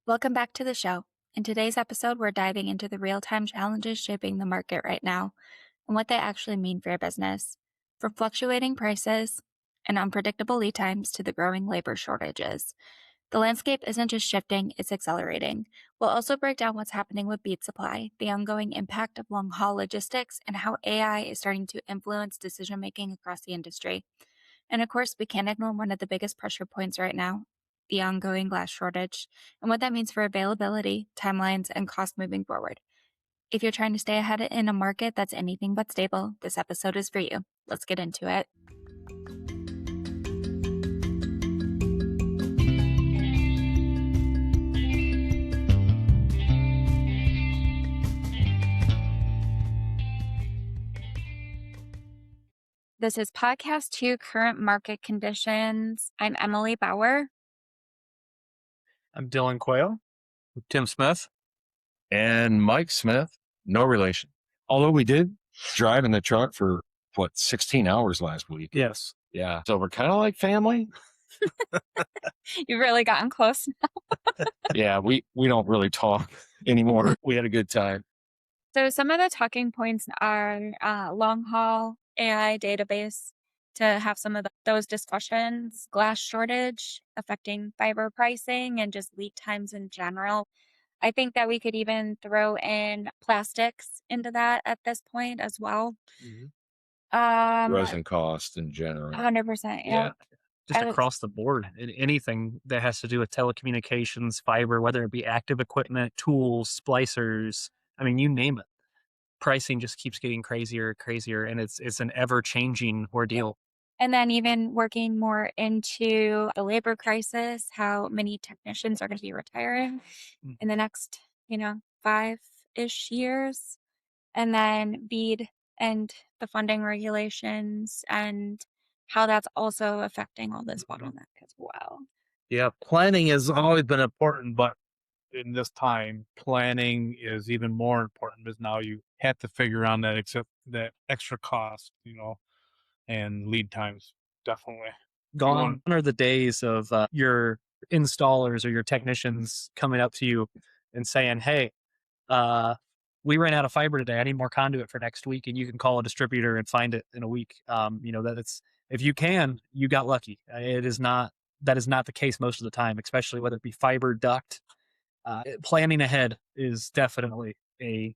Welcome back to the show. In today's episode, we're diving into the real-time challenges shaping the market right now and what they actually mean for your business. From fluctuating prices and unpredictable lead times to the growing labor shortages, the landscape isn't just shifting, it's accelerating. We'll also break down what's happening with bead supply, the ongoing impact of long-haul logistics, and how AI is starting to influence decision-making across the industry. And of course, we can't ignore one of the biggest pressure points right now, the ongoing glass shortage, and what that means for availability, timelines, and cost moving forward. If you're trying to stay ahead in a market that's anything but stable, this episode is for you. Let's get into it. This is Podcast 2, Current Market Conditions. I'm Emily Bauer. I'm Dylan Quayle. Tim Smith. And Mike Smith. No relation. Although we did drive in the truck for, 16 hours last week? Yes. Yeah. So we're kind of like family. You've really gotten close. Yeah, we don't really talk anymore. We had a good time. So some of the talking points are long haul AI database to have some of those discussions, glass shortage affecting fiber pricing and just lead times in general. I think that we could even throw in plastics into that at this point as well. Resin cost in general. 100%. Yeah. Just across the board. Anything that has to do with telecommunications, fiber, whether it be active equipment, tools, splicers, I mean, you name it. Pricing just keeps getting crazier and crazier, and it's an ever-changing ordeal. And then even working more into the labor crisis, how many technicians are going to be retiring in the next, 5-ish years. And then bead and the funding regulations and how that's also affecting all this bottleneck as well. Yeah, planning has always been important, but in this time, planning is even more important because now you have to figure out that extra cost, and lead times, definitely. Gone are the days of your installers or your technicians coming up to you and saying, hey, we ran out of fiber today. I need more conduit for next week. And you can call a distributor and find it in a week. If you can, you got lucky. That is not the case most of the time, especially whether it be fiber, duct. Planning ahead is definitely a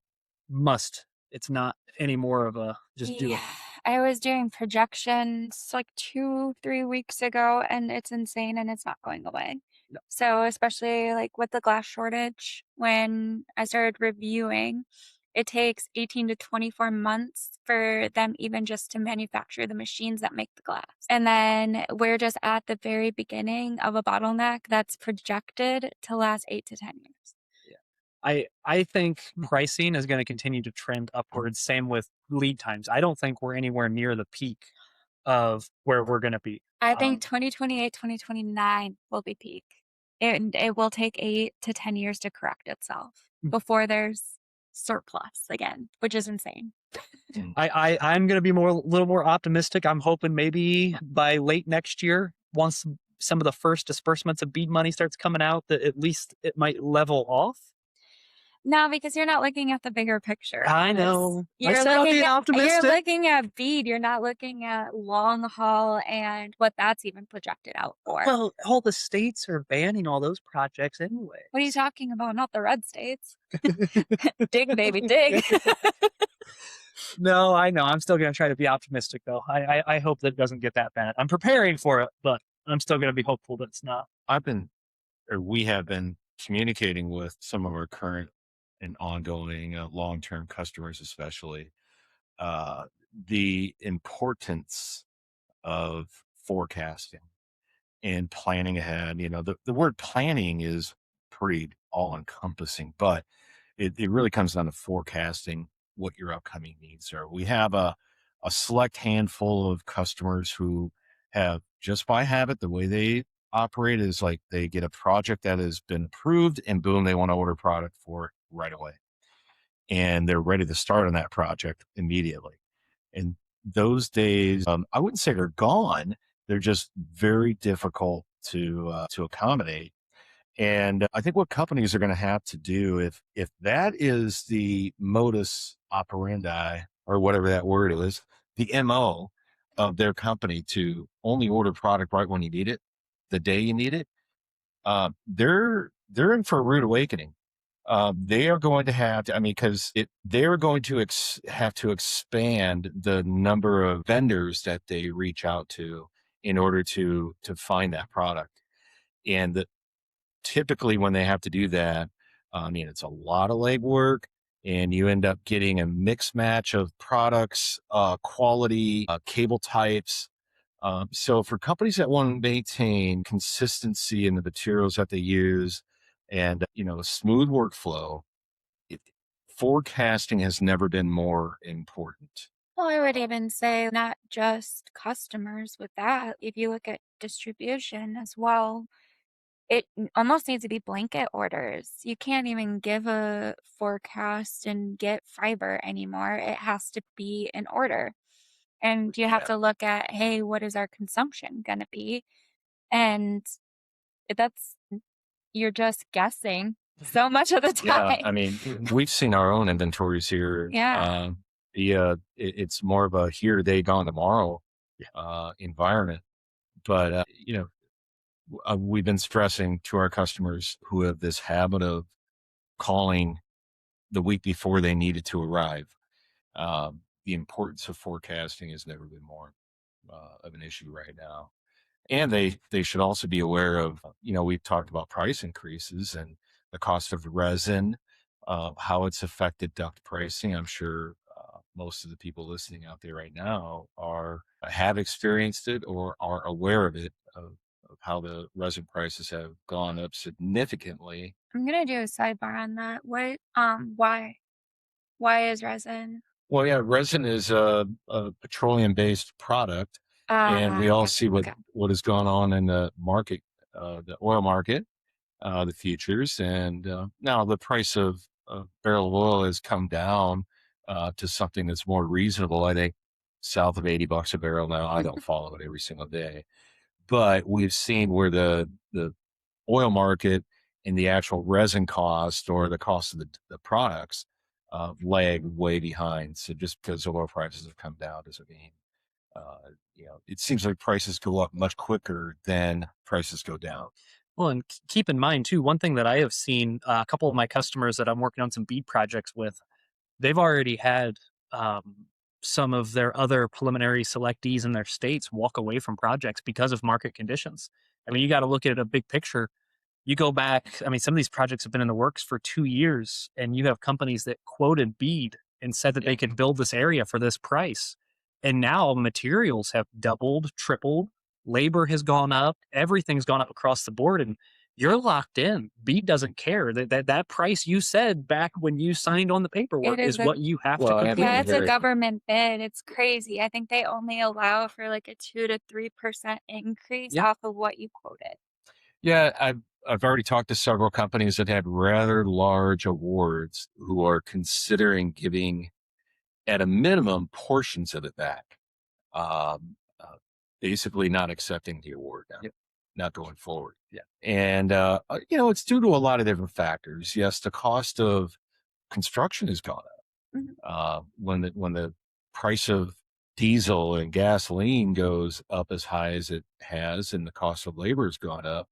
must. It's not any more of a just do it. I was doing projections like 2-3 weeks ago, and it's insane and it's not going away. No. So especially like with the glass shortage, when I started reviewing, it takes 18 to 24 months for them even just to manufacture the machines that make the glass. And then we're just at the very beginning of a bottleneck that's projected to last 8 to 10 years. I think pricing is going to continue to trend upwards. Same with lead times. I don't think we're anywhere near the peak of where we're going to be. I think 2028, 2029 will be peak. It will take 8 to 10 years to correct itself before there's surplus again, which is insane. I'm going to be a little more optimistic. I'm hoping maybe by late next year, once some of the first disbursements of bead money starts coming out, that at least it might level off. No, because you're not looking at the bigger picture. I know. You're looking at bead. You're not looking at long haul and what that's even projected out for. Well, all the states are banning all those projects anyway. What are you talking about? Not the red states. Dig, baby, dig. No, I know. I'm still going to try to be optimistic, though. I hope that it doesn't get that bad. I'm preparing for it, but I'm still going to be hopeful that it's not. We have been communicating with some of our current and ongoing long-term customers, especially the importance of forecasting and planning ahead. The word planning is pretty all-encompassing, but it really comes down to forecasting what your upcoming needs are. We have a select handful of customers who have, just by habit, the way they operate is like they get a project that has been approved and boom, they want to order product for it right away. And they're ready to start on that project immediately. And those days, I wouldn't say they're gone. They're just very difficult to accommodate. And I think what companies are going to have to do, if that is the modus operandi or whatever that word is, the MO of their company, to only order product right when you need it, the day you need it, they're in for a rude awakening. They are going to have to, I mean, because they're going to have to expand the number of vendors that they reach out to in order to find that product. And typically when they have to do that, I mean, it's a lot of legwork, and you end up getting a mix match of products, quality, cable types. So for companies that want to maintain consistency in the materials that they use and, a smooth workflow, it, forecasting has never been more important. Well, I would even say not just customers with that. If you look at distribution as well, it almost needs to be blanket orders. You can't even give a forecast and get fiber anymore. It has to be an order. And you have Yeah. to look at, hey, what is our consumption going to be? And that's, you're just guessing so much of the Yeah. time. I mean, we've seen our own inventories here. Yeah. It's more of a here today, gone tomorrow, environment. But, we've been stressing to our customers who have this habit of calling the week before they need it to arrive. The importance of forecasting has never been more of an issue right now. And they should also be aware of, we've talked about price increases and the cost of resin, how it's affected duct pricing. I'm sure most of the people listening out there right now have experienced it or are aware of it, of how the resin prices have gone up significantly. I'm gonna do a sidebar on that. Why? Why is resin? Well, yeah, resin is a petroleum-based product, and we all Gotcha. see Okay. what has gone on in the market, the oil market, the futures, and now the price of a barrel of oil has come down to something that's more reasonable. I think south of $80 a barrel now. I don't follow it every single day, but we've seen where the oil market and the actual resin cost or the cost of the products lag way behind. So just because oil prices have come down doesn't mean, it seems like prices go up much quicker than prices go down. Well, and keep in mind too, one thing that I have seen, a couple of my customers that I'm working on some bead projects with, they've already had some of their other preliminary selectees in their states walk away from projects because of market conditions. I mean, you got to look at a big picture. You go back, I mean, some of these projects have been in the works for 2 years, and you have companies that quoted bead and said that they could build this area for this price. And now materials have doubled, tripled, labor has gone up, everything's gone up across the board, and you're locked in. Bead doesn't care. That price you said back when you signed on the paperwork It is is what you have to Well, I completely mean, Yeah, it's a here, government bid. It's crazy. I think they only allow for like a 2 to 3% increase Yeah. off of what you quoted. yeah, I've already talked to several companies that had rather large awards who are considering giving, at a minimum, portions of it back. Basically not accepting the award now, not going forward. Yeah. And, it's due to a lot of different factors. Yes, the cost of construction has gone up. Mhm. When the price of diesel and gasoline goes up as high as it has, and the cost of labor has gone up,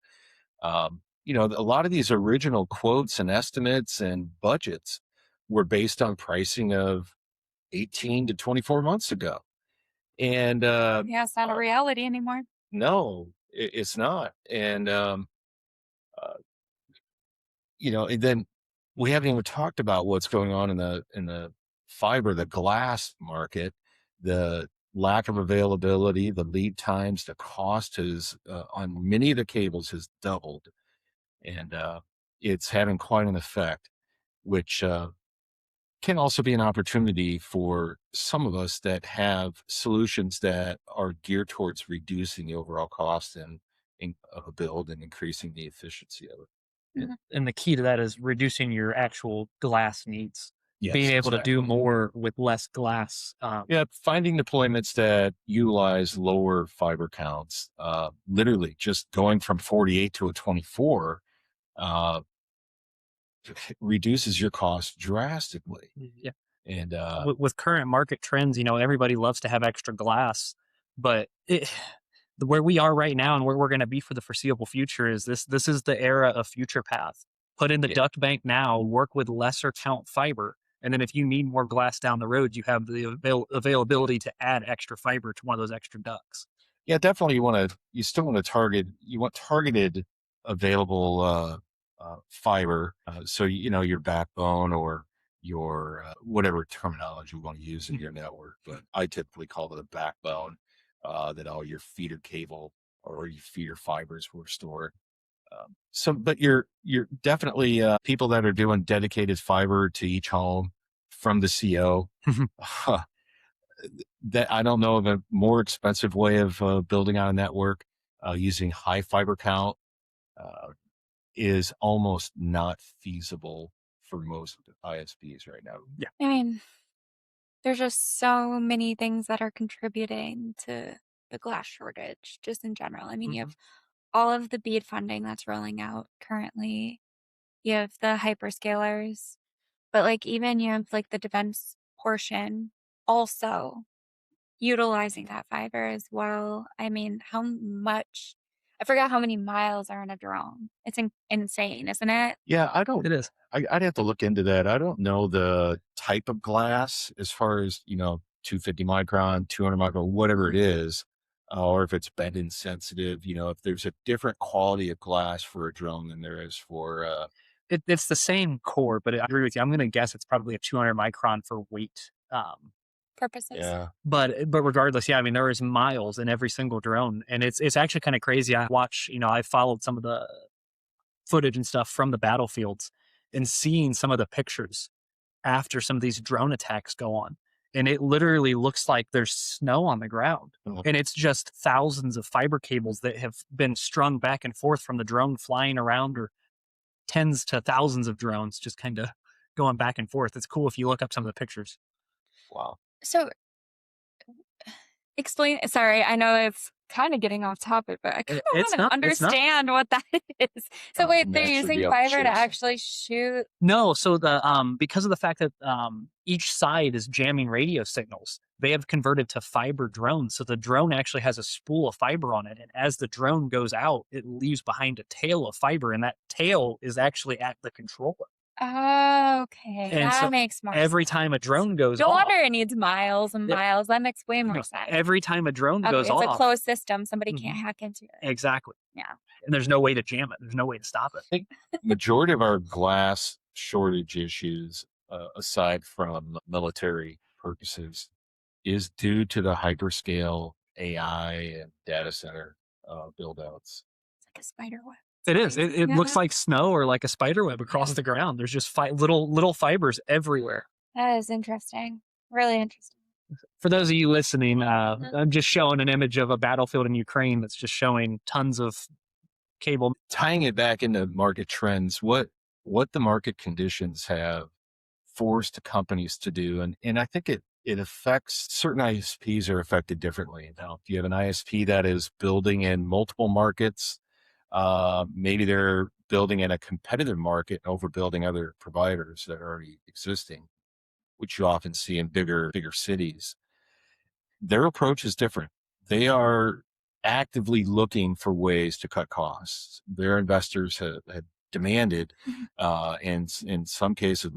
a lot of these original quotes and estimates and budgets were based on pricing of 18 to 24 months ago. And Yeah, it's not a reality anymore. no, it's not. And, uh, and then we haven't even talked about what's going on in the fiber, the glass market, the lack of availability, the lead times, the cost has, on many of the cables has doubled. And it's having quite an effect, which can also be an opportunity for some of us that have solutions that are geared towards reducing the overall cost of a build and increasing the efficiency of it. Mhm. And the key to that is reducing your actual glass needs, Yes, being able to exactly. do more with less glass. Yeah, finding deployments that utilize lower fiber counts, literally just going from 48 to a 24, uh, reduces your cost drastically. Yeah. And With current market trends, everybody loves to have extra glass, but where we are right now and where we're going to be for the foreseeable future is this is the era of future path. Put in the Yeah. duct bank now, work with lesser count fiber. And then if you need more glass down the road, you have the availability to add extra fiber to one of those extra ducts. yeah, definitely you still want to you want targeted available fiber. So, your backbone or your whatever terminology you want to use in your network. But I typically call it a backbone that all your feeder cable or your feeder fibers were stored. But you're definitely people that are doing dedicated fiber to each home from the CO. That I don't know of a more expensive way of building out a network using high fiber count uh, is almost not feasible for most ISPs right now. Yeah. I mean, there's just so many things that are contributing to the glass shortage, just in general. I mean, you have all of the bead funding that's rolling out currently. You have the hyperscalers, but like even you have like the defense portion also utilizing that fiber as well. I mean, how much? I forgot how many miles are in a drone. It's insane, isn't it? Yeah, It is. I'd have to look into that. I don't know the type of glass as far as, 250 micron, 200 micron, whatever it is, or if it's bend insensitive, if there's a different quality of glass for a drone than there is for, It's the same core, but I agree with you. I'm going to guess it's probably a 200 micron for weight. Purposes. yeah. But regardless, yeah, I mean, there is miles in every single drone, and it's actually kind of crazy. I followed some of the footage and stuff from the battlefields and seeing some of the pictures after some of these drone attacks go on. And it literally looks like there's snow on the ground. Mhm. And it's just thousands of fiber cables that have been strung back and forth from the drone flying around, or tens to thousands of drones just kind of going back and forth. It's cool if you look up some of the pictures. Wow. So explain. Sorry, I know it's kind of getting off topic, but I kind of It's want to not. understand what that is. So wait, I'm they're actually using be able fiber to share some. actually shoot. No, so the because of the fact that each side is jamming radio signals, they have converted to fiber drones. So the drone actually has a spool of fiber on it, and as the drone goes out, it leaves behind a tail of fiber, and that tail is actually at the controller. Oh, okay, And that so makes more every sense. time a drone goes No off, wonder it needs miles and Yep. miles. That makes way more no, sense. every time a drone Okay, goes it's a off, closed system. Somebody can't Mhm. hack into it. Exactly. Yeah. And there's no way to jam it. There's no way to stop it. I think majority of our glass shortage issues, aside from military purposes, is due to the hyperscale AI and data center build outs. It's like a spider web. It is. It looks Yeah. like snow or like a spider web across the ground. There's just little fibers everywhere. That is interesting. Really interesting. For those of you listening, I'm just showing an image of a battlefield in Ukraine that's just showing tons of cable. Tying it back into market trends, what the market conditions have forced companies to do, and I think it affects certain ISPs are affected differently. Now, if you have an ISP that is building in multiple markets, maybe they're building in a competitive market, overbuilding other providers that are already existing, which you often see in bigger cities. Their approach is different. They are actively looking for ways to cut costs. Their investors have demanded, and in some cases,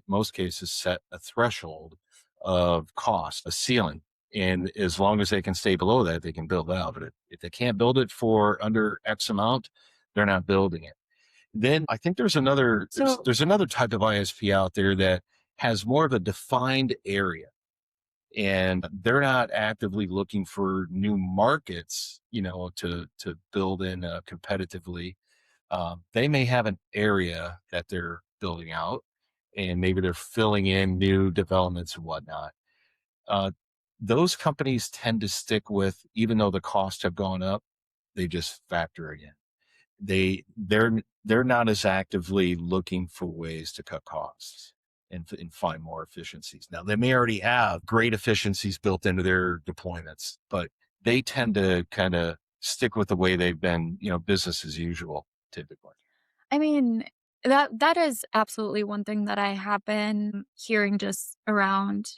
most cases, set a threshold of cost, a ceiling. And as long as they can stay below that, they can build out. But if they can't build it for under X amount, they're not building it. Then I think there's another type of ISP out there that has more of a defined area, and they're not actively looking for new markets, to build in competitively. They may have an area that they're building out, and maybe they're filling in new developments and whatnot. Uh, those companies tend to stick with, even though the costs have gone up, they just factor it in. They're not as actively looking for ways to cut costs and find more efficiencies. Now, they may already have great efficiencies built into their deployments, but they tend to kind of stick with the way they've been, business as usual, typically. I mean, that is absolutely one thing that I have been hearing just around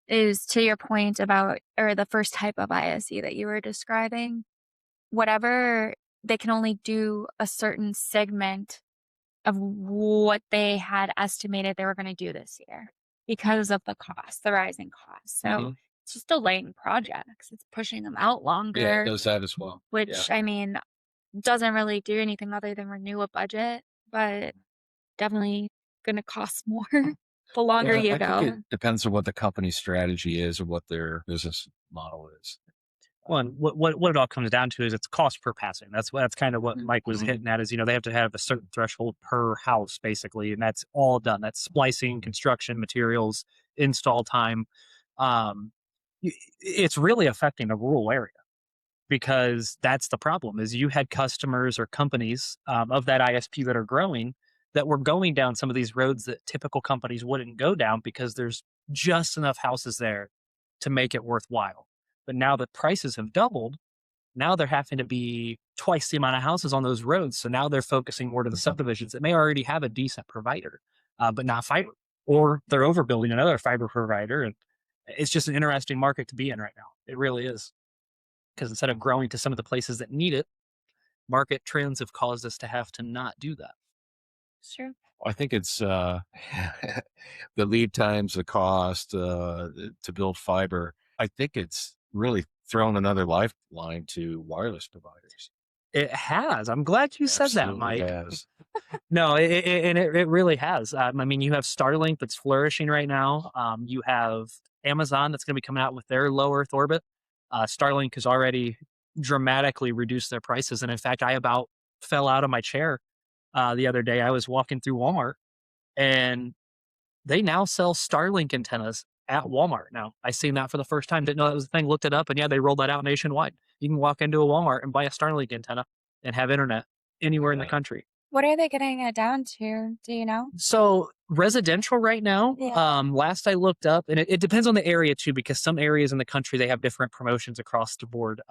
is to your point about or the first type of ISE that you were describing, whatever they can only do a certain segment of what they had estimated they were going to do this year because of the cost, the rising cost. So Mhm. it's just delaying projects. It's pushing them out Yeah, it longer, does that as well. Yeah. which I mean doesn't really do anything other than renew a budget, but definitely going to cost more the longer Yeah, you I think it go. depends on what the company's strategy is or what their business model is. Well, and what it all comes down to is it's cost per passing. That's kind of what Mike was Mhm. hitting at is, they have to have a certain threshold per house basically, and that's all done. That's splicing, construction, materials, install time. Um, it's really affecting a rural area because that's the problem is you had customers or companies of that ISP that are growing that were going down some of these roads that typical companies wouldn't go down because there's just enough houses there to make it worthwhile. But now that prices have doubled, now they're having to be twice the amount of houses on those roads. So now they're focusing more to the subdivisions that may already have a decent provider, but not fiber, or they're overbuilding another fiber provider. And it's just an interesting market to be in right now. It really is. Because instead of growing to some of the places that need it, market trends have caused us to have to not do that. Sure. I think it's the lead times, the cost to build fiber. I think it's really thrown another lifeline to wireless providers. It has. I'm glad you said that, Absolutely Mike. has. No, it really has. I mean, you have Starlink that's flourishing right now. You have Amazon that's going to be coming out with their low Earth orbit. Starlink has already dramatically reduced their prices, and in fact, I about fell out of my chair the other day. I was walking through Walmart, and they now sell Starlink antennas at Walmart. Now, I seen that for the first time. Didn't know that was a thing. Looked it up, and yeah, they rolled that out nationwide. You can walk into a Walmart and buy a Starlink antenna and have internet anywhere in the country. What are they getting it down to? Do you know? So residential right now, Yeah. last I looked up, and it depends on the area too, because some areas in the country they have different promotions across the board.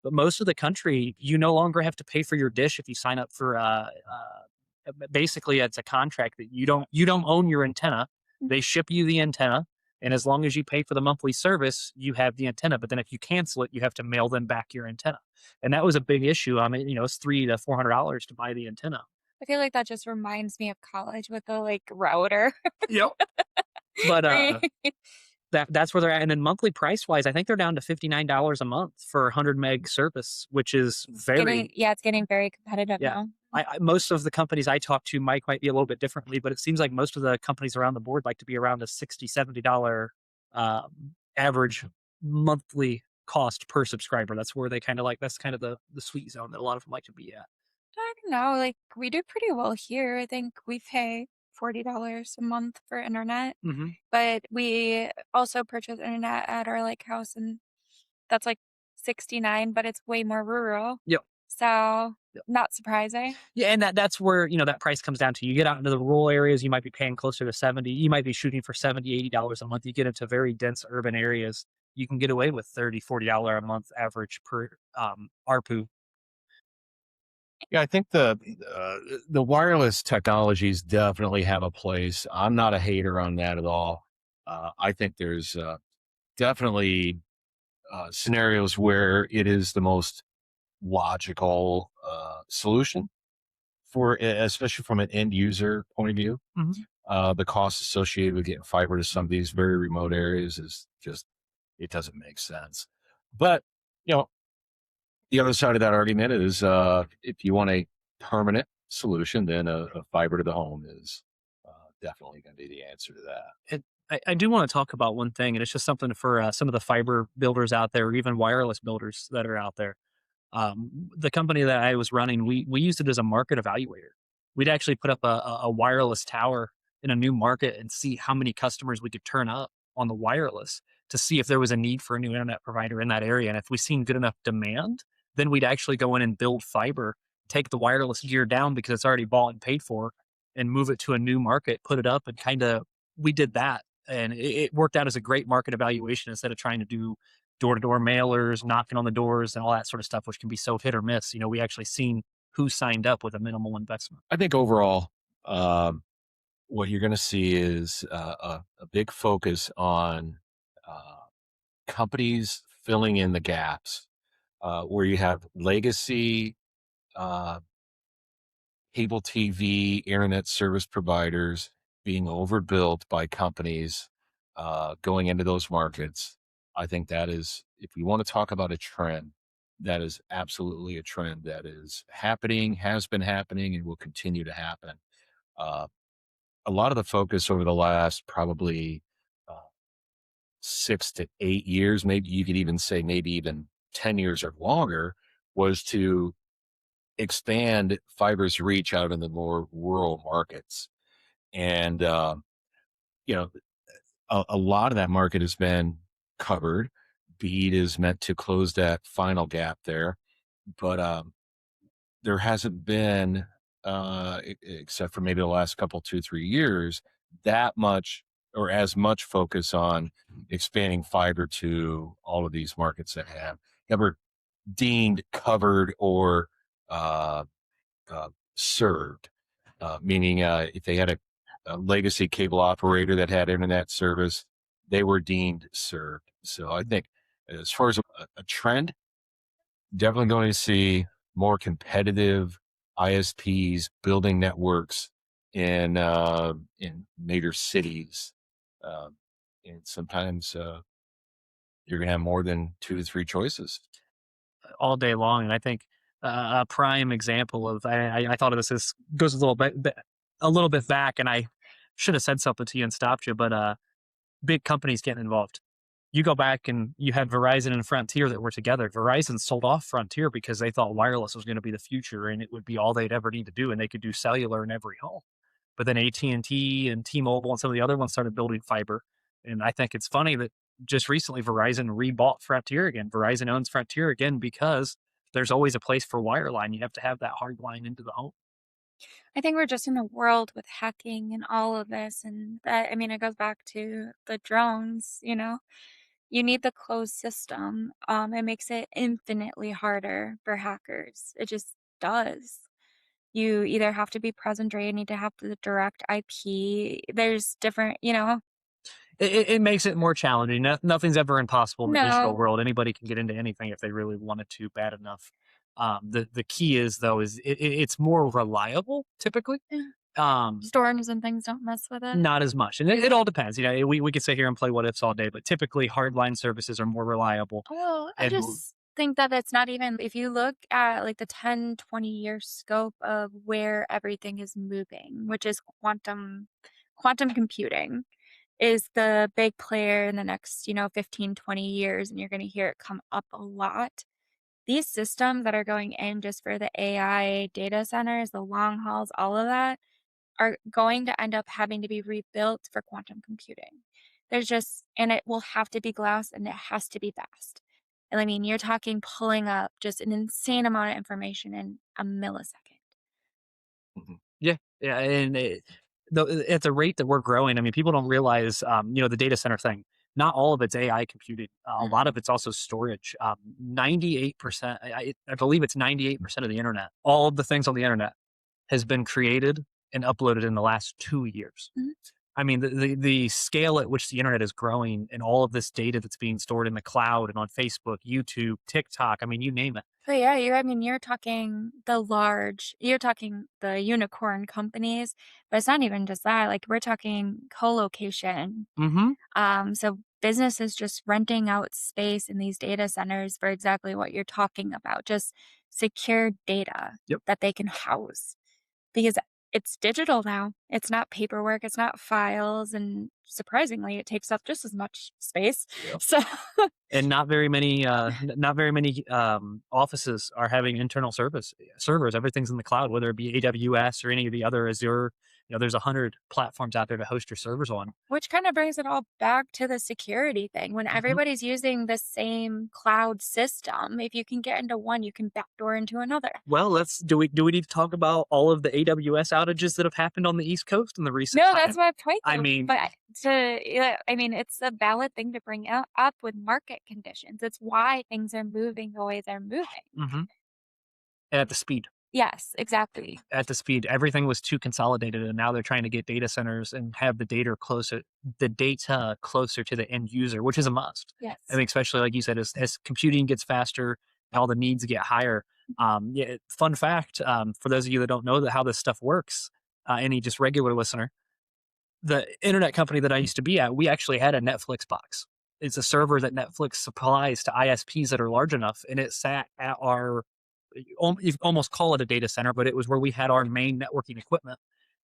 But most of the country, you no longer have to pay for your dish if you sign up for. Basically, it's a contract that you don't own your antenna. They ship you the antenna, and as long as you pay for the monthly service, you have the antenna. But then if you cancel it, you have to mail them back your antenna, and that was a big issue. I mean, it's $300 to $400 to buy the antenna. I feel like that just reminds me of college with the like router. Yep. But Right? that's where they're at. And then monthly price wise, I think they're down to $59 a month for 100 meg service, which is very It's getting very competitive yeah. now. Most of the companies I talk to, Mike might be a little bit differently, but it seems like most of the companies around the board like to be around a $60-$70 average monthly cost per subscriber. That's where they kind of like that's kind of the sweet zone that a lot of them like to be at. I don't know. Like we do pretty well here. I think we pay $40 a month for internet, Mm-hmm. but we also purchase internet at our like house, and that's like 69, but it's way more rural. Yep. So not surprising. Yeah, and that's where, that price comes down to. You get out into the rural areas, you might be paying closer to 70. You might be shooting for $70-$80 a month. You get into very dense urban areas, you can get away with $30-$40 a month average per ARPU. Yeah, I think the wireless technologies definitely have a place. I'm not a hater on that at all. I think there's definitely scenarios where it is the most logical solution especially from an end user point of view. Mhm. The cost associated with getting fiber to some of these very remote areas is just, it doesn't make sense. But, you know, the other side of that argument is if you want a permanent solution, then a fiber to the home is definitely going to be the answer to that. I do want to talk about one thing, and it's just something for some of the fiber builders out there, or even wireless builders that are out there. The company that I was running, we used it as a market evaluator. We'd actually put up a wireless tower in a new market and see how many customers we could turn up on the wireless to see if there was a need for a new internet provider in that area. And if we seen good enough demand, then we'd actually go in and build fiber, take the wireless gear down because it's already bought and paid for, and move it to a new market, put it up, and kind of we did that. And it worked out as a great market evaluation instead of trying to do door-to-door mailers, knocking on the doors and all that sort of stuff, which can be so hit or miss. We actually seen who signed up with a minimal investment. I think overall, what you're going to see is a big focus on companies filling in the gaps where you have legacy uh, cable TV, internet service providers being overbuilt by companies going into those markets. I think that is, if we want to talk about a trend, that is absolutely a trend that is happening, has been happening, and will continue to happen. Uh, a lot of the focus over the last probably uh, 6 to 8 years, maybe you could even say maybe even 10 years or longer, was to expand fiber's reach out in the more rural markets. And, you know, a lot of that market has been covered. BEAD is meant to close that final gap there. But there hasn't been, except for maybe the last couple, 2, 3 years, that much or as much focus on expanding fiber to all of these markets that have ever deemed covered or uh, served, meaning if they had a legacy cable operator that had internet service, they were deemed served. So I think as far as a trend, definitely going to see more competitive ISPs building networks in major cities, uh, and sometimes you're going to have more than 2 to 3 choices. All day long. And I think a prime example of I thought of this goes a little bit back, and I should have said something to you and stopped you, but big companies getting involved. You go back and you had Verizon and Frontier that were together. Verizon sold off Frontier because they thought wireless was going to be the future and it would be all they'd ever need to do, and they could do cellular in every home. But then AT&T and T-Mobile and some of the other ones started building fiber. And I think it's funny that just recently Verizon rebought Frontier again. Verizon owns Frontier again because there's always a place for wireline. You have to have that hard line into the home. I think we're just in a world with hacking and all of this. And that, I mean, it goes back to the drones, you know? You need the closed system. It makes it infinitely harder for hackers. It just does. You either have to be present or you need to have the direct IP. There's different, you know? It makes it more challenging. Nothing's ever impossible in the digital No. world. Anybody can get into anything if they really wanted to bad enough. The key is though is it's more reliable typically. Yeah. Um, Storms and things don't mess with it. Not as much. And it all depends. You know, we could sit here and play what ifs all day, but typically hardline services are more reliable. Well, I And just think that it's not even if you look at like the 10, 20-year scope of where everything is moving, which is quantum computing is the big player in the next, 15, 20 years, and you're going to hear it come up a lot. These systems that are going in just for the AI data centers, the long hauls, all of that are going to end up having to be rebuilt for quantum computing. There's just, and it will have to be glass and it has to be fast. And I mean, you're talking pulling up just an insane amount of information in a millisecond. Mhm. yeah, yeah. And at the rate that we're growing, I mean, people don't realize, the data center thing. Not all of it's AI computed. A lot of it's also storage. 98%, I believe it's 98% of the internet. All of the things on the internet has been created and uploaded in the last 2 years. Mhm. I mean, the scale at which the internet is growing and all of this data that's being stored in the cloud and on Facebook, YouTube, TikTok, I mean, you name it. But yeah, you're talking you're talking the unicorn companies, but it's not even just that. Like we're talking co-location. Mm-hmm. So businesses just renting out space in these data centers for exactly what you're talking about, just secure data Yep. that they can house because it's digital now. It's not paperwork, it's not files, and surprisingly, it takes up just as much space. Yep. So And not very many, offices are having internal servers. Everything's in the cloud, whether it be AWS or any of the other Azure. There's 100 platforms out there to host your servers on. which kind of brings it all back to the security thing. When Mhm. everybody's using the same cloud system, if you can get into one, you can backdoor into another. Well, do we need to talk about all of the AWS outages that have happened on the East Coast in the recent No, time? that's my point. I Though. mean, But I mean, it's a valid thing to bring up with market conditions. It's why things are moving the way they're moving. mhm. And at the speed. Yes, exactly. at the speed. Everything was too consolidated, and now they're trying to get data centers and have the data closer to the end user, which is a must. Yes. I think, especially like you said, as computing gets faster, all the needs get higher. Yeah, fun fact, for those of you that don't know how this stuff works, any just regular listener, the internet company that I used to be at, we actually had a Netflix box. It's a server that Netflix supplies to ISPs that are large enough, and it sat at our, you almost call it a data center, but it was where we had our main networking equipment.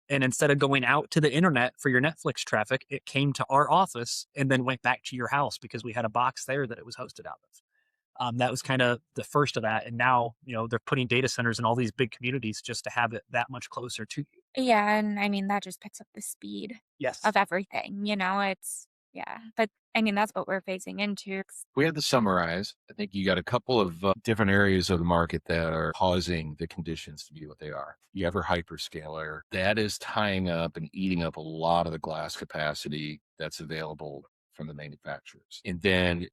And instead of going out to the internet for your Netflix traffic, it came to our office and then went back to your house because we had a box there that it was hosted out of. That was kind of the first of that. And now, they're putting data centers in all these big communities just to have it that much closer to you. Yeah, and I mean, that just picks up the speed Yes. of everything, it's yeah, but I mean, that's what we're phasing into. We had to summarize. I think you got a couple of different areas of the market that are causing the conditions to be what they are. You have our hyperscaler that is tying up and eating up a lot of the glass capacity that's available from the manufacturers. And then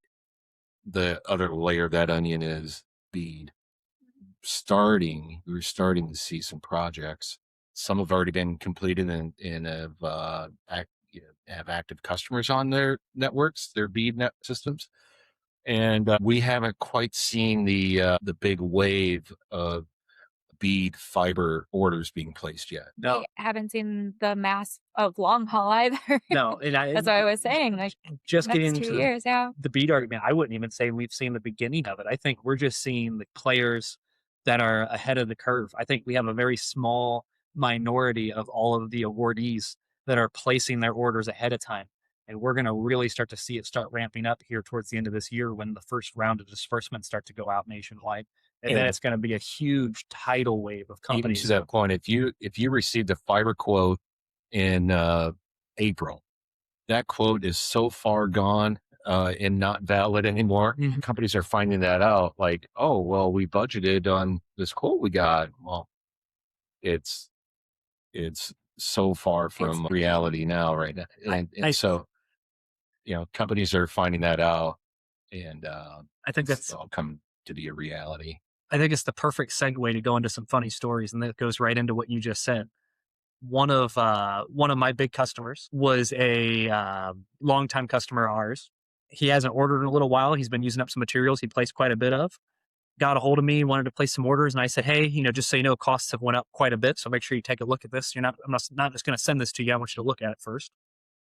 the other layer of that onion is bead. We're starting to see some projects. Some have already been completed and have active customers on their networks, their bead net systems. And we haven't quite seen the big wave of bead fiber orders being placed yet. No, I haven't seen the mass of long haul either. no. And That's what I was saying, like, just getting next 2 into years, yeah. the beat argument, I wouldn't even say we've seen the beginning of it. I think we're just seeing the players that are ahead of the curve. I think we have a very small minority of all of the awardees that are placing their orders ahead of time. And we're going to really start to see it start ramping up here towards the end of this year when the first round of disbursements start to go out nationwide. And then And it's going to be a huge tidal wave of even companies. to that point, if you received a fiber quote in April, that quote is so far gone and not valid anymore. Mhm. Companies are finding that out. Like, oh well, we budgeted on this quote we got. Well, it's so far from reality now, right now, and so companies are finding that out, and I think that's it's all come to be a reality. I think it's the perfect segue to go into some funny stories, and that goes right into what you just said. One of my big customers was a longtime customer of ours. He hasn't ordered in a little while. He's been using up some materials he placed quite a bit of. Got a hold of me, wanted to place some orders, and I said, "Hey, just so you know, costs have went up quite a bit. So make sure you take a look at this. I'm not just going to send this to you. I want you to look at it first."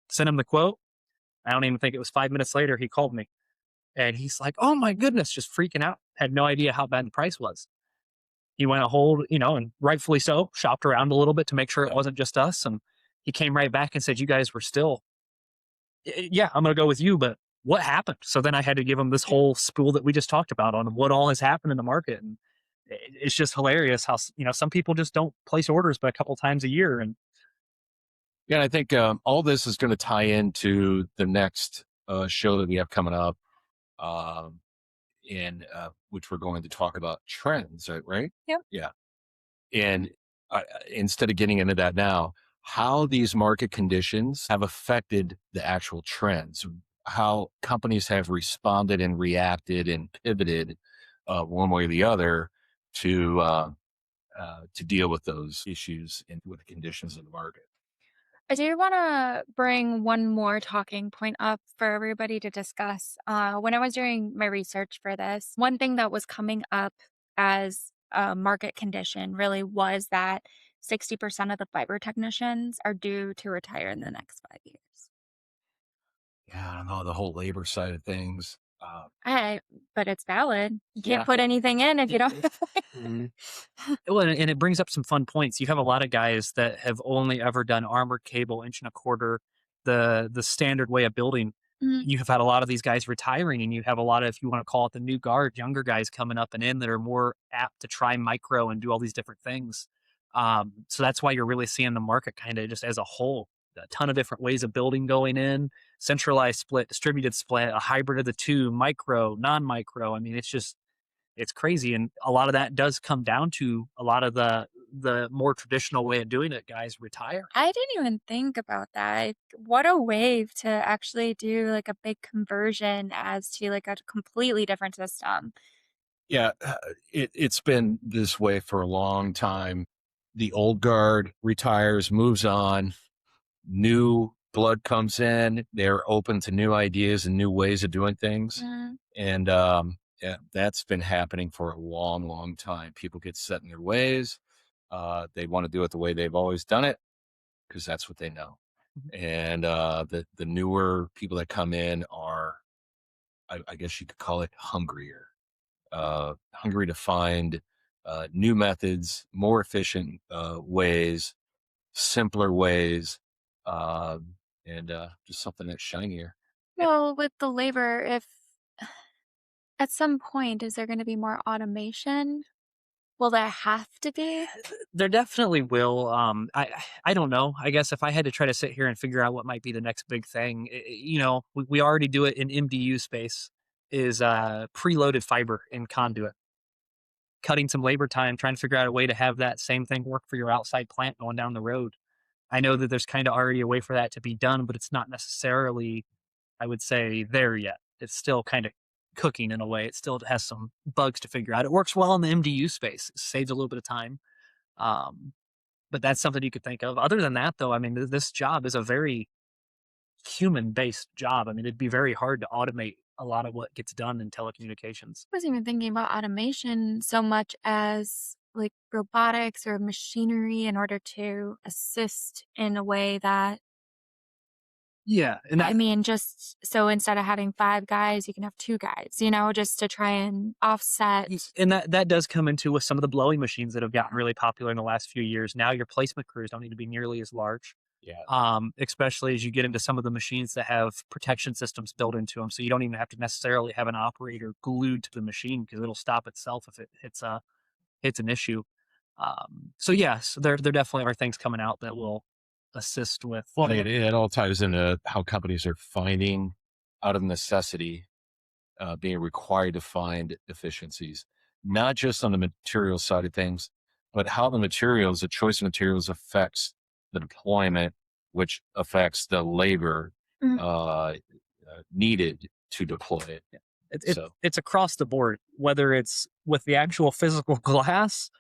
Send him the quote. I don't even think it was 5 minutes later he called me, and he's like, "Oh my goodness," just freaking out. Had no idea how bad the price was. He went a whole, and rightfully so, shopped around a little bit to make sure it wasn't just us. And he came right back and said, "You guys were still, yeah, I'm going to go with you, but what happened?" So then I had to give him this whole spool that we just talked about on what all has happened in the market. And it's just hilarious how, some people just don't place orders but a couple times a year. And Yeah, I think all this is going to tie into the next show that we have coming up, in which we're going to talk about trends, right? Yep. Yeah. And instead of getting into that now, how these market conditions have affected the actual trends, how companies have responded and reacted and pivoted one way or the other to deal with those issues and with the conditions of the market. I do want to bring one more talking point up for everybody to discuss. When I was doing my research for this, one thing that was coming up as a market condition really was that 60% of the fiber technicians are due to retire in the next 5 years. Yeah, I don't know, the whole labor side of things. But it's valid. You can't Yeah. put anything in if you don't. well, and it brings up some fun points. You have a lot of guys that have only ever done armored cable, 1.25 inch, the standard way of building. Mhm. You have had a lot of these guys retiring, and you have a lot of, if you want to call it the new guard, younger guys coming up and in that are more apt to try micro and do all these different things. So that's why you're really seeing the market kind of just as a whole, a ton of different ways of building going in, centralized split, distributed split, a hybrid of the two, micro, non-micro. I mean, it's crazy, and a lot of that does come down to a lot of the more traditional way of doing it. Guys retire. I didn't even think about that. What a wave to actually do like a big conversion as to like a completely different system. Yeah, it's been this way for a long time. The old guard retires, moves on, new blood comes in. They're open to new ideas and new ways of doing things. Mm. And yeah, that's been happening for a long, long time. People get set in their ways. They want to do it the way they've always done it because that's what they know. And the newer people that come in are, I guess you could call it hungrier, hungry to find new methods, more efficient ways, simpler ways, and just something that's shinier. Well, with the labor, if at some point, is there going to be more automation? Will there have to be? There definitely will. I don't know. I guess if I had to try to sit here and figure out what might be the next big thing, we already do it in MDU space. Is preloaded fiber in conduit, cutting some labor time, trying to figure out a way to have that same thing work for your outside plant going down the road. I know that there's kind of already a way for that to be done, but it's not necessarily, I would say, there yet. It's still kind of cooking in a way. It still has some bugs to figure out. It works well in the MDU space. It saves a little bit of time. Um, but that's something you could think of. Other than that, though, I mean, this job is a very human-based job. I mean, it'd be very hard to automate a lot of what gets done in telecommunications. I wasn't even thinking about automation so much as like robotics or machinery in order to assist in a way that, Yeah, and I mean, just so instead of having 5 guys, you can have 2 guys, just to try and offset. that does come into with some of the blowing machines that have gotten really popular in the last few years. Now your placement crews don't need to be nearly as large. Yeah. Especially as you get into some of the machines that have protection systems built into them, so you don't even have to necessarily have an operator glued to the machine because it'll stop itself if it hits an issue. So yes, there definitely are things coming out that will assist with. Well, it all ties into how companies are finding out of necessity, being required to find efficiencies, not just on the material side of things, but how the choice of materials affects the deployment, which affects the labor Mhm. needed to deploy it. It's across the board, whether it's with the actual physical glass,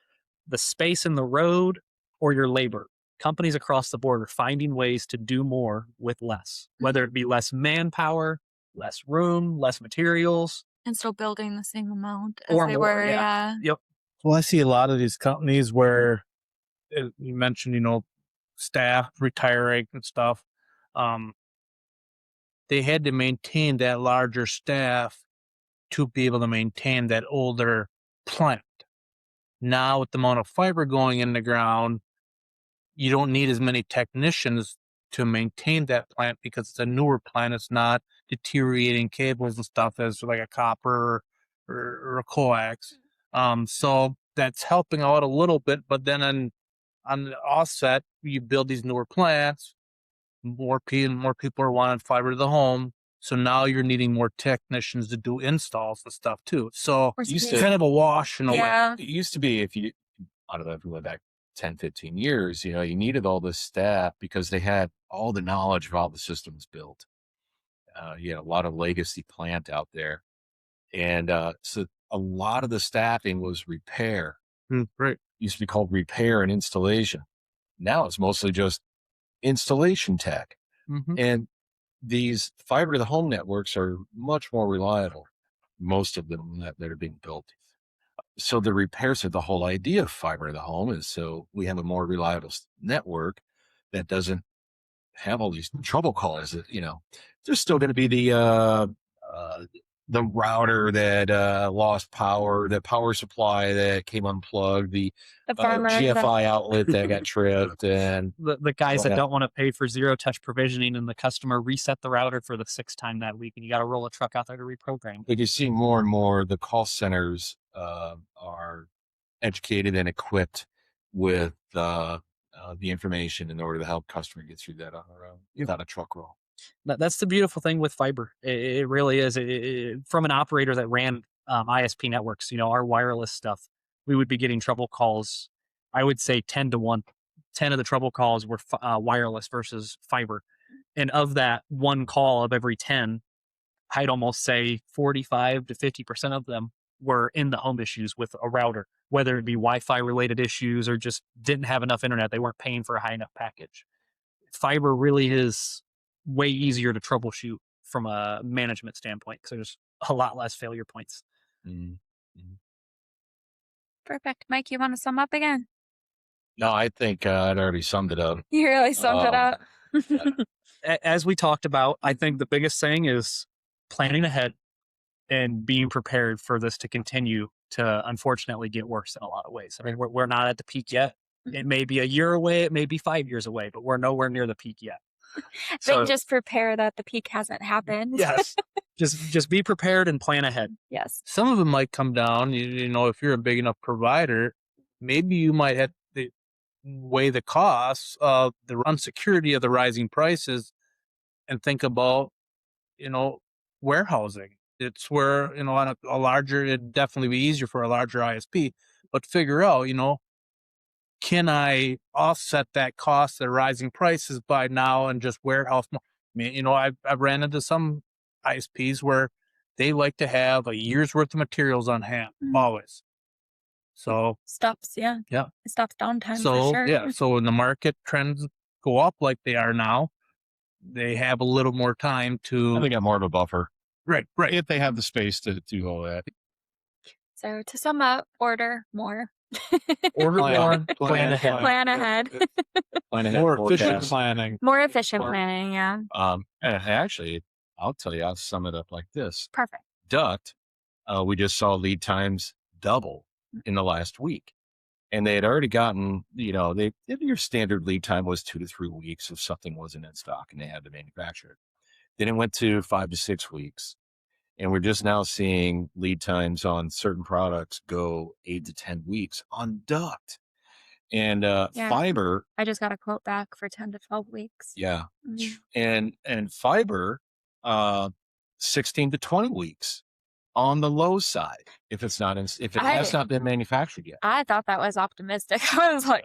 the space in the road, or your labor. Companies across the board are finding ways to do more with less, whether it be less manpower, less room, less materials, And still building the same amount as or they more. were. Yeah. Yep. Well, I see a lot of these companies where you mentioned, staff retiring and stuff. Um, they had to maintain that larger staff to be able to maintain that older plant. Now, with the amount of fiber going in the ground, you don't need as many technicians to maintain that plant because it's a newer plant. It's not deteriorating cables and stuff as like a copper or a coax. So that's helping out a little bit. But then on the offset, you build these newer plants, more people are wanting fiber to the home. So now you're needing more technicians to do installs and stuff too. So Or it's space. kind of a wash in a way. Yeah. It used to be, I don't know if you went back 10, 15 years, you needed all this staff because they had all the knowledge of how the system's built. You had a lot of legacy plant out there. And so a lot of the staffing was repair. Right. Used to be called repair and installation. Now it's mostly just installation tech. Mm-hmm. And these fiber to the home networks are much more reliable, most of them that are being built. So the repairs are the whole idea of fiber to the home is so we have a more reliable network that doesn't have all these trouble calls that, there's still going to be the router that lost power, the power supply that came unplugged, the farmer. GFI outlet that got tripped, and The guys that don't want to pay for zero touch provisioning, and the customer reset the router for the 6th time that week, and you got to roll a truck out there to reprogram. But you see more and more the call centers are educated and equipped with the information in order to help customer get through that on their own without a truck roll. That's the beautiful thing with fiber. It really is. From an operator that ran ISP networks, our wireless stuff, we would be getting trouble calls. I would say 10 to 1. 10 of the trouble calls were wireless versus fiber. And of that one call of every 10, I'd almost say 45 to 50% of them were in the home issues with a router, whether it be Wi-Fi related issues or just didn't have enough internet. They weren't paying for a high enough package. Fiber really is way easier to troubleshoot from a management standpoint because there's a lot less failure points. Mhm. Perfect. Mike, you want to sum up again? No, I think I'd already summed it up. You really summed it up. As we talked about, I think the biggest thing is planning ahead and being prepared for this to continue to unfortunately get worse in a lot of ways. I mean, we're not at the peak yet. It may be a year away, it may be 5 years away, but we're nowhere near the peak yet. I think just prepare that the peak hasn't happened. Yes, just be prepared and plan ahead. Yes. Some of them might come down. You know, if you're a big enough provider, maybe you might have to weigh the costs of the unsecurity of the rising prices and think about, you know, warehousing. It's where, you know, on a larger, it'd definitely be easier for a larger ISP, but figure out, you know, can I offset that cost of rising prices by now and just warehouse more? I mean, you know, I've ran into some ISPs where they like to have a year's worth of materials on hand always. So Stops, yeah. Yeah. It stops downtime so for sure. yeah, so when the market trends go up like they are now, they have a little more time to They got more of a buffer right. if they have the space to do all that. So to sum up, order more. Order more, plan ahead. Plan ahead. Plan ahead, more efficient forecast. planning. More efficient planning, yeah. And actually, I'll tell you, I'll sum it up like this. Perfect. Duct, we just saw lead times double in the last week. And they had already gotten, you know, your standard lead time was 2 to 3 weeks if something wasn't in stock and they had to manufacture it. Then it went to 5 to 6 weeks. And we're just now seeing lead times on certain products go 8 to 10 weeks on duct. And fiber. I just got a quote back for 10 to 12 weeks. Yeah. Mhm. And fiber, 16 to 20 weeks on the low side if it's not if it has not been manufactured yet. I thought that was optimistic. I was like,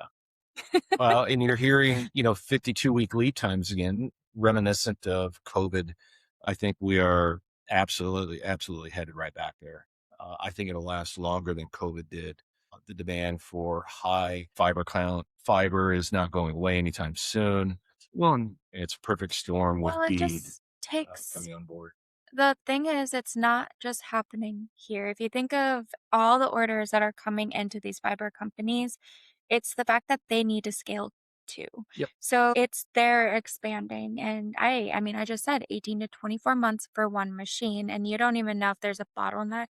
Well, and you're hearing, you know, 52-week lead times again, reminiscent of COVID. I think we are absolutely headed right back there. I think it'll last longer than COVID did. The demand for high fiber count fiber is not going away anytime soon. Well, and it's a perfect storm with it bead just takes coming on board. the thing is, it's not just happening here. If you think of all the orders that are coming into these fiber companies, it's the fact that they need to scale too. Yep. So they're expanding. And I mean, I just said 18 to 24 months for one machine, and you don't even know if there's a bottleneck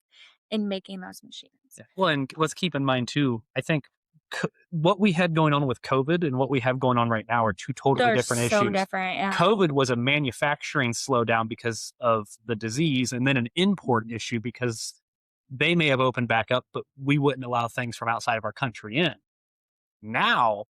in making those machines. Yeah. Well, and let's keep in mind too, I think what we had going on with COVID and what we have going on right now are two totally They're different so issues. different, yeah. COVID was a manufacturing slowdown because of the disease, and then an import issue because they may have opened back up, but we wouldn't allow things from outside of our country in. Now,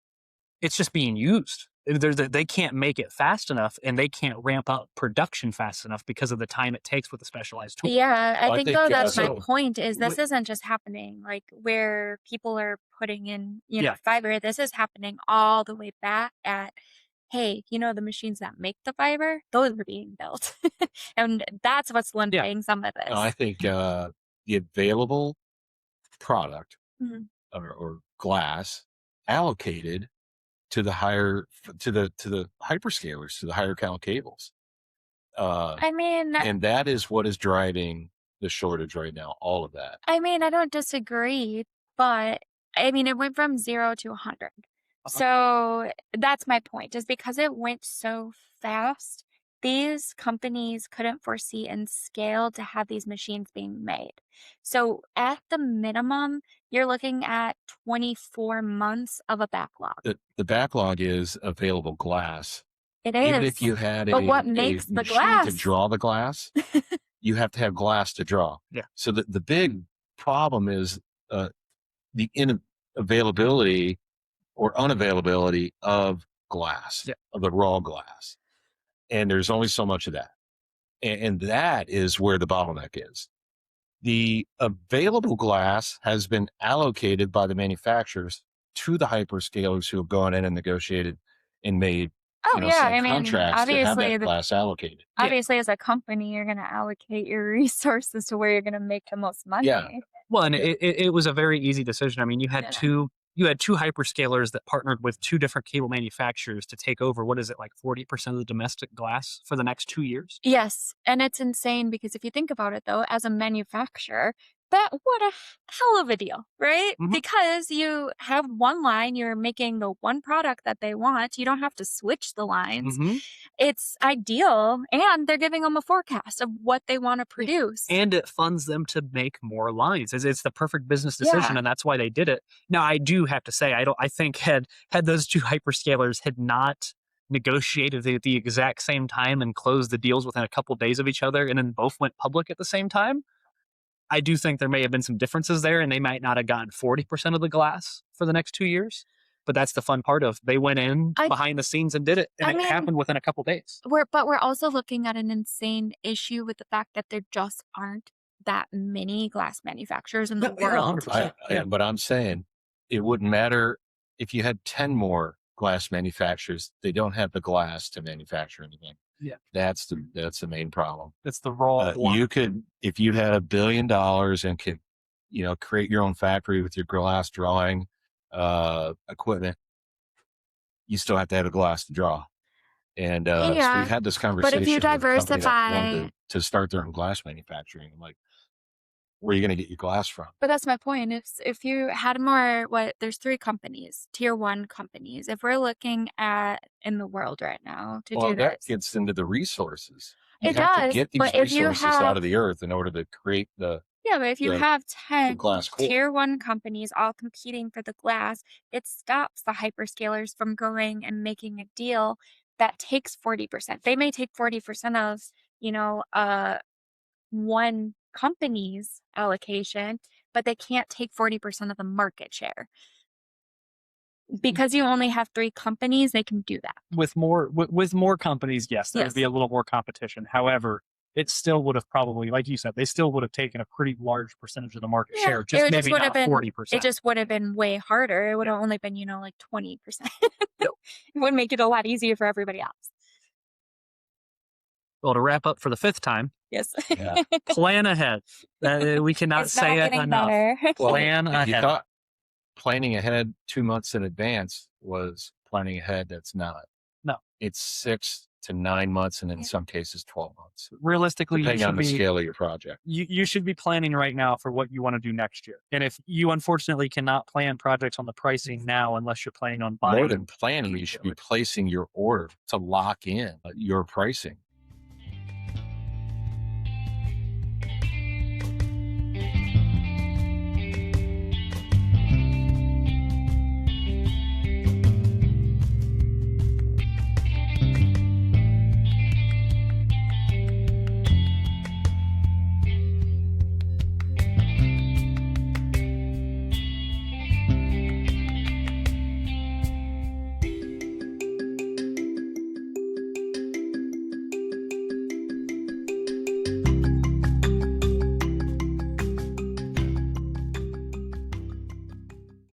it's just being used. They can't make it fast enough, and they can't ramp up production fast enough because of the time it takes with a specialized tool. Yeah, I Well, I think think, though that's my so- point is this isn't just happening like where people are putting in, you know, Yeah. fiber. This is happening all the way back at, hey, you know, the machines that make the fiber, those are being built. And that's what's limiting some of this. No, I think the available product Mhm. or glass allocated to the hyperscalers, to the higher count cables. I mean, And that is what is driving the shortage right now, all of that. I don't disagree, but I mean, it went from 0 to 100. So that's my point, is because it went so fast, these companies couldn't foresee and scale to have these machines being made. So at the minimum, you're looking at 24 months of a backlog. The backlog is available glass. It Even is. if you had But a what makes the machine glass? to draw the glass, you have to have glass to draw. Yeah. So the big problem is the availability or unavailability of glass, of the raw glass. And there's only so much of that. And that is where the bottleneck is. The available glass has been allocated by the manufacturers to the hyperscalers who have gone in and negotiated and made Oh, yeah. sign I mean, contracts to have obviously, that glass allocated. Yeah. obviously, as a company, you're going to allocate your resources to where you're going to make the most money. Yeah. Well, and Yeah. it was a very easy decision. I mean, you had Yeah. two hyperscalers that partnered with two different cable manufacturers to take over, what is it, like 40% of the domestic glass for the next 2 years? Yes. And it's insane because if you think about it, though, as a manufacturer, what a hell of a deal, right? Mhm. Because you have one line, you're making the one product that they want. You don't have to switch the lines. Mhm. It's ideal. And they're giving them a forecast of what they want to produce. And it funds them to make more lines. It's the perfect business decision, Yeah. and that's why they did it. Now, I do have to say, I think had those two hyperscalers had not negotiated at the exact same time and closed the deals within a couple days of each other, and then both went public at the same time, I do think there may have been some differences there, and they might not have gotten 40% of the glass for the next 2 years. But that's the fun part of they went in behind the scenes and did it, and I it mean, happened within a couple days. We're also looking at an insane issue with the fact that there just aren't that many glass manufacturers in the Yeah, world. 100%. Yeah. But I'm saying it wouldn't matter if you had 10 more glass manufacturers. They don't have the glass to manufacture anything. Yeah. That's the main problem. That's the raw. You could, if you had $1 billion and could, create your own factory with your glass drawing equipment, you still have to have a glass to draw. And so Yeah, we've had this but conversation if you with a company that diversify, wanted to start their own glass manufacturing. I'm like, where are you going to get your glass from? but that's my point. If you had more, there's 3 companies, tier 1 companies. If we're looking at in the world right now to Well, do that this, gets into the resources. You it have to does. get these But if you resources out have of the earth in order to create the Yeah, but if you the have 10 glass core. tier 1 companies all competing for the glass, it stops the hyperscalers from going and making a deal that takes 40%. They may take 40% of, one company's allocation, but they can't take 40% of the market share. Because you only have 3 companies, they can do that. With more companies, yes, there would be Yes. a little more competition. However, it still would have probably, like you said, they still would have taken a pretty large percentage of the market share, it just just maybe would have not been 40%. it just would have been way harder. It would have only been, like 20%. It would make it a lot easier for everybody else. Well, to wrap up for the 5th time, Yes. Yeah. plan ahead. We cannot It's say not it getting enough. better. Plan If you ahead. thought planning ahead 2 months in advance was planning ahead, that's not. No. It's 6 to 9 months, and in Yeah. some cases 12 months, Realistically, you depending on should the be scale of your project. you should be planning right now for what you want to do next year. And if you unfortunately cannot plan projects on the pricing now unless you're planning on buying More than planning, you should be placing your order to lock in your pricing.